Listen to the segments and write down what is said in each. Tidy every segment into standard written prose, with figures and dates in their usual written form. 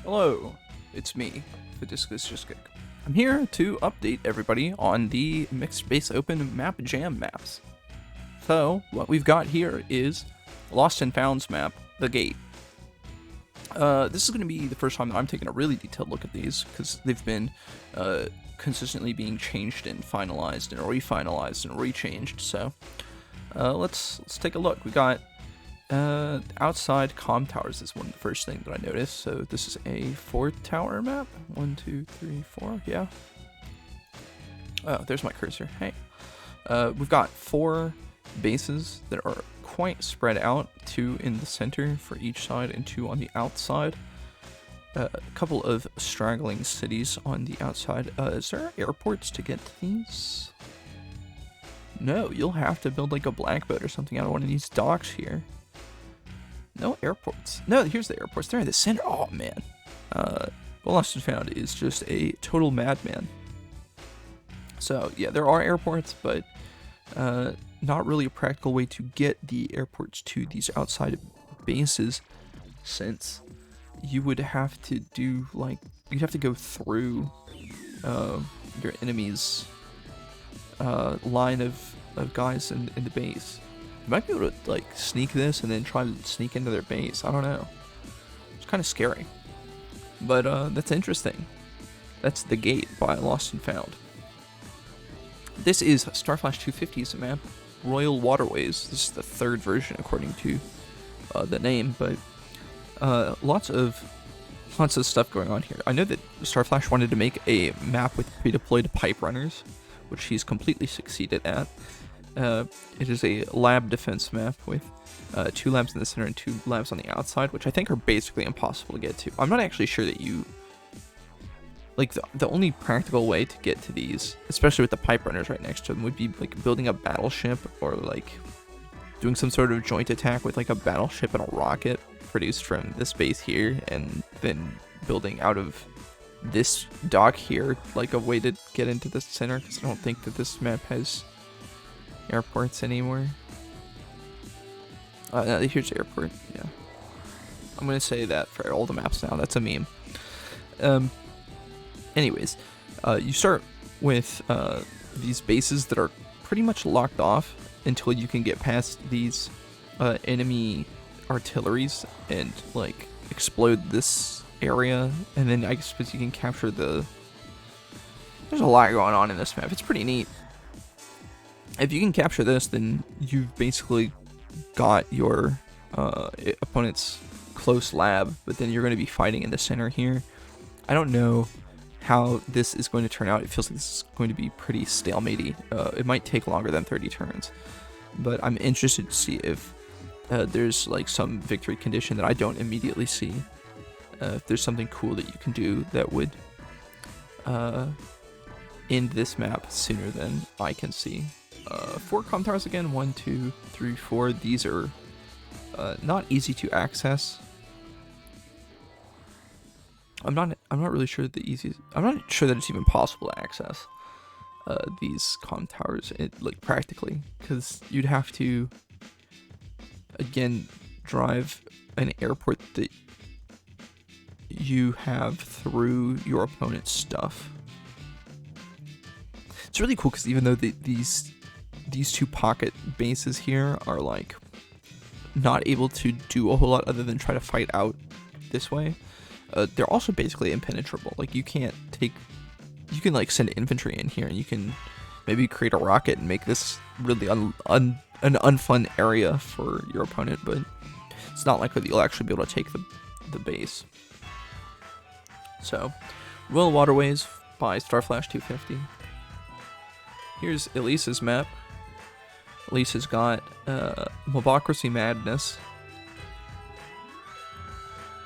Hello, it's me, Fidiscus. I'm here to update everybody on the Mixed Base Open Map Jam maps. So, what we've got here is Lost and Found's map, The Gate. This is going to be the first time that I'm taking a really detailed look at these, because they've been consistently being changed and finalized and refinalized and rechanged, so let's take a look. We got outside comm towers is one of the first things that I noticed. So this is a 4-tower map. 1, 2, 3, 4. Yeah. Oh, there's my cursor. Hey. We've got 4 bases that are quite spread out. 2 in the center for each side and 2 on the outside. A couple of straggling cities on the outside. Is there airports to get to these? No, you'll have to build like a black boat or something out of one of these docks here. No airports. No, here's the airports. They're in the center. Oh, man. Lost and Found is just a total madman. So, yeah, there are airports, but not really a practical way to get the airports to these outside bases, since you would have to do, like, you'd have to go through your enemy's line of guys in the base. You might be able to, like, sneak this and then try to sneak into their base. I don't know. It's kind of scary. But, that's interesting. That's The Gate by Lost and Found. This is Starflash 250's map, Royal Waterways. This is the 3rd version, according to the name, but lots of stuff going on here. I know that Starflash wanted to make a map with pre-deployed pipe runners, which he's completely succeeded at. It is a lab defense map with 2 labs in the center and 2 labs on the outside, which I think are basically impossible to get to. I'm not actually sure that you... Like, the only practical way to get to these, especially with the pipe runners right next to them, would be, like, building a battleship or, like, doing some sort of joint attack with, like, a battleship and a rocket produced from this base here, and then building out of this dock here, like, a way to get into the center, because I don't think that this map has airports anymore. No, here's the airport. Yeah, I'm gonna say that for all the maps now. That's a meme. Anyways, you start with these bases that are pretty much locked off until you can get past these enemy artilleries and, like, explode this area, and then I suppose you can capture the... There's a lot going on in this map. It's pretty neat. If you can capture this, then you've basically got your opponent's close lab, but then you're going to be fighting in the center here. I don't know how this is going to turn out. It feels like this is going to be pretty stalematey. It might take longer than 30 turns, but I'm interested to see if there's, like, some victory condition that I don't immediately see. If there's something cool that you can do that would end this map sooner than I can see. 4 comm towers again. 1, 2, 3, 4. These are not easy to access. I'm not really sure I'm not sure that it's even possible to access these comm towers, like, practically, because you'd have to, again, drive an airport that you have through your opponent's stuff. It's really cool because even though these 2 pocket bases here are, like, not able to do a whole lot other than try to fight out this way, they're also basically impenetrable. Like, you can, like, send infantry in here, and you can maybe create a rocket and make this really an unfun area for your opponent, but it's not likely that you'll actually be able to take the base. So, Royal Waterways by Starflash 250. Here's Ilese's map. Ilese's got Mobocracy Madness.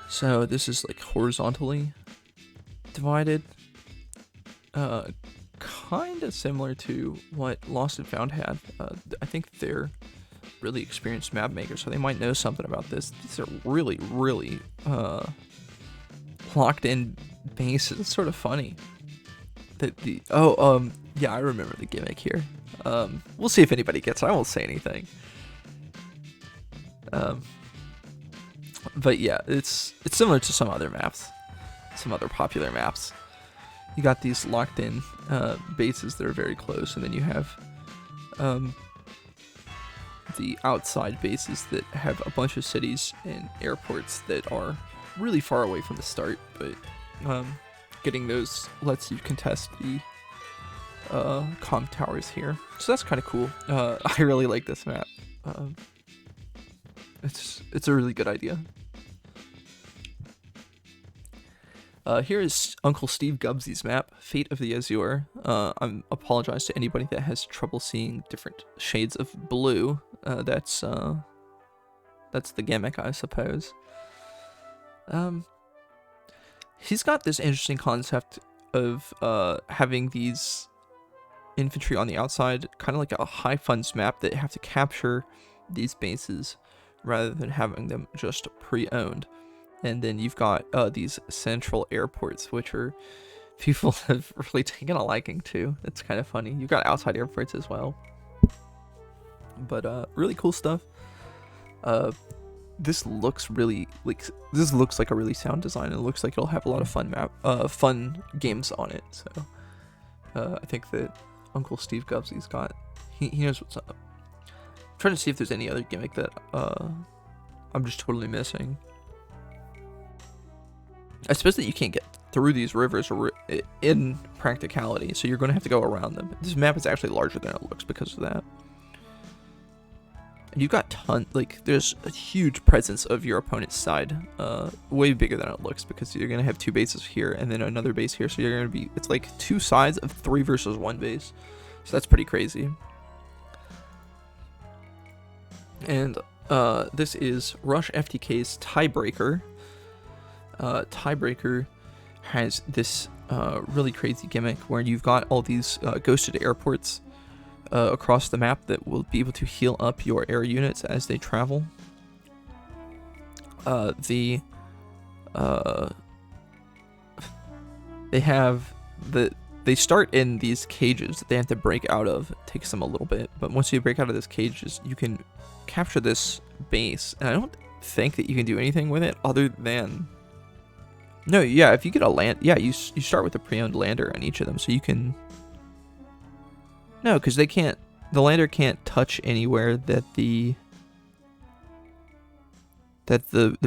So this is, like, horizontally divided. Kind of similar to what Lost and Found had. I think they're really experienced map makers, so they might know something about this. These are really, really locked in bases. It's sort of funny. Yeah, I remember the gimmick here. We'll see if anybody gets it. I won't say anything. But yeah, it's similar to some other maps. some other popular maps. You got these locked in bases that are very close, and then you have the outside bases that have a bunch of cities and airports that are really far away from the start, but getting those lets you contest the comm towers here. So that's kind of cool. I really like this map. It's a really good idea. Here is Uncle Steve Gubsy's map, Fate of the Azure. I apologize to anybody that has trouble seeing different shades of blue. That's the gimmick, I suppose. He's got this interesting concept of having these infantry on the outside, kind of like a high funds map that have to capture these bases rather than having them just pre-owned. And then you've got these central airports, which are people have really taken a liking to. It's kind of funny. You've got outside airports as well, but really cool stuff. This looks really like a really sound design. It looks like it'll have a lot of fun games on it. So I think that Uncle Steve Gubsy's got he knows what's up. I'm trying to see if there's any other gimmick that I'm just totally missing. I suppose that you can't get through these rivers in practicality, so you're going to have to go around them. This map is actually larger than it looks because of that. And you've got there's a huge presence of your opponent's side, way bigger than it looks, because you're going to have two bases here and then another base here, so you're going to be, it's like 2 sides of 3 versus 1 base. So that's pretty crazy. And this is Rush FTK's Tiebreaker. Tiebreaker has this really crazy gimmick where you've got all these ghosted airports across the map that will be able to heal up your air units as they travel. They start in these cages that they have to break out of. It takes them a little bit, but once you break out of these cages, you can capture this base, and I don't think that you can do anything with it other than... No, yeah, if you get a land... Yeah, you start with a pre-owned lander on each of them, so you can... No, because they can't... The lander can't touch anywhere that the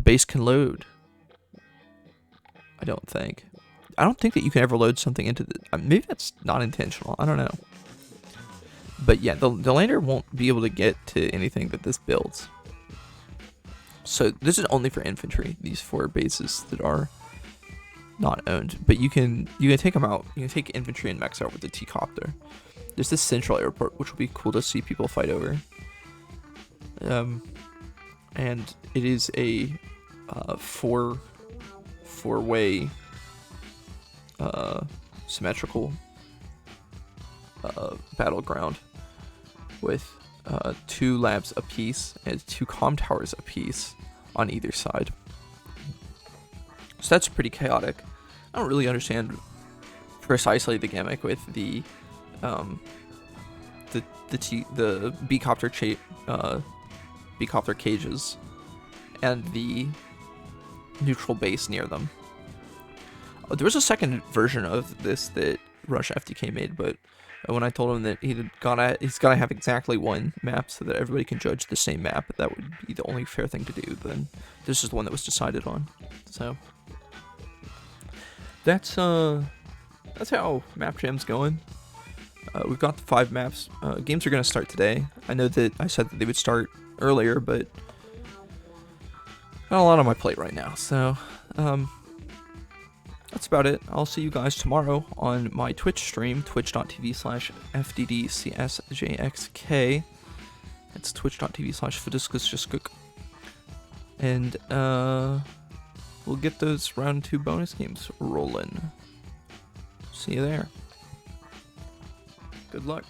base can load. I don't think. I don't think that you can ever load something into the... Maybe that's not intentional. I don't know. But yeah, the lander won't be able to get to anything that this builds. So this is only for infantry, these 4 bases that are not owned. But you can take them out. You can take infantry and mechs out with the T-copter. There's this central airport, which will be cool to see people fight over. And it is a four-way symmetrical battleground with 2 labs apiece and 2 comm towers apiece on either side. So that's pretty chaotic. I don't really understand precisely the gimmick with the B-copter cages and the neutral base near them. There was a second version of this that Rush FTK made, but when I told him that he's gotta have exactly 1 map so that everybody can judge the same map, that would be the only fair thing to do, then this is the one that was decided on. So that's how Map Jam's going. We've got the 5 maps. Games are gonna start today. I know that I said that they would start earlier, but got a lot on my plate right now, so that's about it. I'll see you guys tomorrow on my Twitch stream, twitch.tv/FDDCSJXK. It's twitch.tv/FDDCSJXK. And we'll get those round 2 bonus games rolling. See you there. Good luck.